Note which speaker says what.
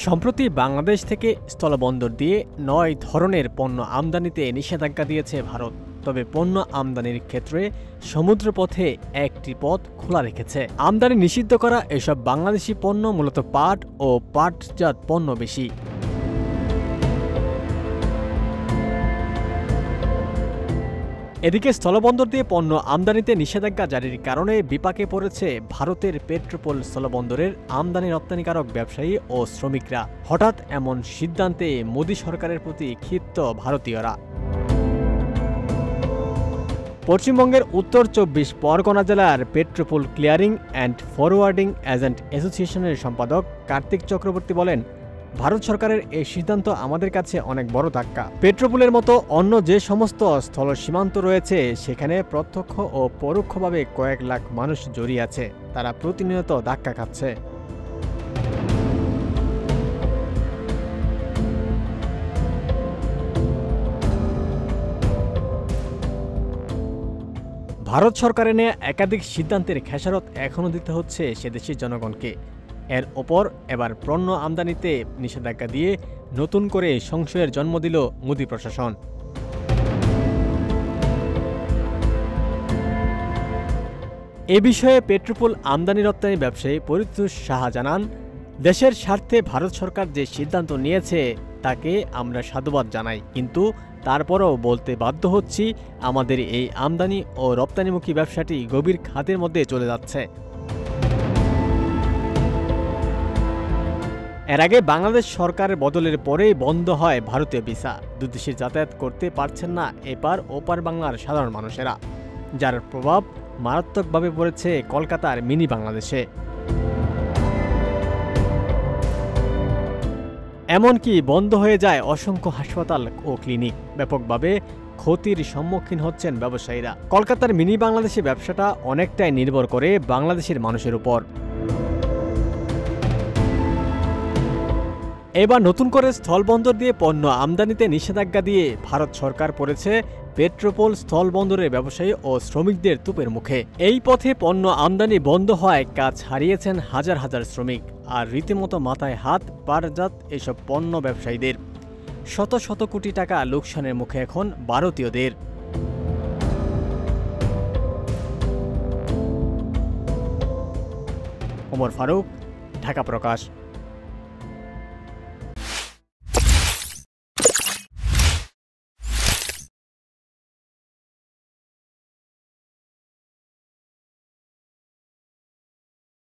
Speaker 1: সম্প্রতি বাংলাদেশ থেকে স্থলবন্দর দিয়ে ৯ ধরনের পণ্য আমদানিতে নিষেধাজ্ঞা দিয়েছে ভারত। তবে পণ্য আমদানির ক্ষেত্রে সমুদ্রপথে একটি পথ খোলা রেখেছে। আমদানি নিষিদ্ধ করা এসব বাংলাদেশি পণ্য মূলত পাট ও পাটজাত পণ্য বেশি। এদিকে স্থলবন্দর দিয়ে পণ্য আমদানিতে নিষেধাজ্ঞা জারির কারণে বিপাকে পড়েছে ভারতের পেট্রোপোল স্থলবন্দরের আমদানি রপ্তানিকারক ব্যবসায়ী ও শ্রমিকরা। হঠাৎ এমন সিদ্ধান্তে মোদী সরকারের প্রতি ক্ষিপ্ত ভারতীয়রা। পশ্চিমবঙ্গের উত্তর ২৪ পরগনা জেলার Petrapole clearing and forwarding agent অ্যাসোসিয়েশনের সম্পাদক কার্তিক চক্রবর্তী বলেন, ভারত সরকারের এই সিদ্ধান্ত আমাদের কাছে অনেক বড় ধাক্কা। পেট্রোপোলের মতো অন্য যে সমস্ত স্থল সীমান্ত রয়েছে সেখানে প্রত্যক্ষ ও পরোক্ষভাবে কয়েক লাখ মানুষ জড়িয়ে আছে। তারা প্রতিনিয়ত ধাক্কা খাচ্ছে। ভারত সরকারের নেয়া একাধিক সিদ্ধান্তের খেসারত এখনও দিতে হচ্ছে সেদেশের জনগণকে। এর ওপর এবার পণ্য আমদানিতে নিষেধাজ্ঞা দিয়ে নতুন করে সংশয়ের জন্ম দিল মোদী প্রশাসন। এ বিষয়ে পেট্রোপোল আমদানি রপ্তানি ব্যবসায়ী পরিতোষ সাহা জানান, দেশের স্বার্থে ভারত সরকার যে সিদ্ধান্ত নিয়েছে তাকে আমরা সাধুবাদ জানাই, কিন্তু তারপরও বলতে বাধ্য হচ্ছি, আমাদের এই আমদানি ও রপ্তানিমুখী ব্যবসাটি গভীর খাতের মধ্যে চলে যাচ্ছে। এর আগে বাংলাদেশ সরকারের বদলের পরেই বন্ধ হয় ভারতীয় ভিসা। দুদেশে যাতায়াত করতে পারছেন না এপার ওপার বাংলার সাধারণ মানুষেরা, যার প্রভাব মারাত্মকভাবে পড়েছে কলকাতার মিনি বাংলাদেশে। এমনকি বন্ধ হয়ে যায় অসংখ্য হাসপাতাল ও ক্লিনিক। ব্যাপকভাবে ক্ষতির সম্মুখীন হচ্ছেন ব্যবসায়ীরা। কলকাতার মিনি বাংলাদেশে ব্যবসাটা অনেকটাই নির্ভর করে বাংলাদেশের মানুষের উপর। এবার নতুন করে স্থলবন্দর দিয়ে পণ্য আমদানিতে নিষেধাজ্ঞা দিয়ে ভারত সরকার পড়েছে পেট্রোপোল স্থলবন্দরের ব্যবসায়ী ও শ্রমিকদের তুপের মুখে। এই পথে পণ্য আমদানি বন্ধ হওয়ায় কাজ হারিয়েছেন হাজার হাজার শ্রমিক, আর রীতিমতো মাথায় হাত পাটজাত এসব পণ্য ব্যবসায়ীদের। শত শত কোটি টাকা লোকসানের মুখে এখন ভারতীয়দের। ওমর ফারুক, ঢাকা প্রকাশ।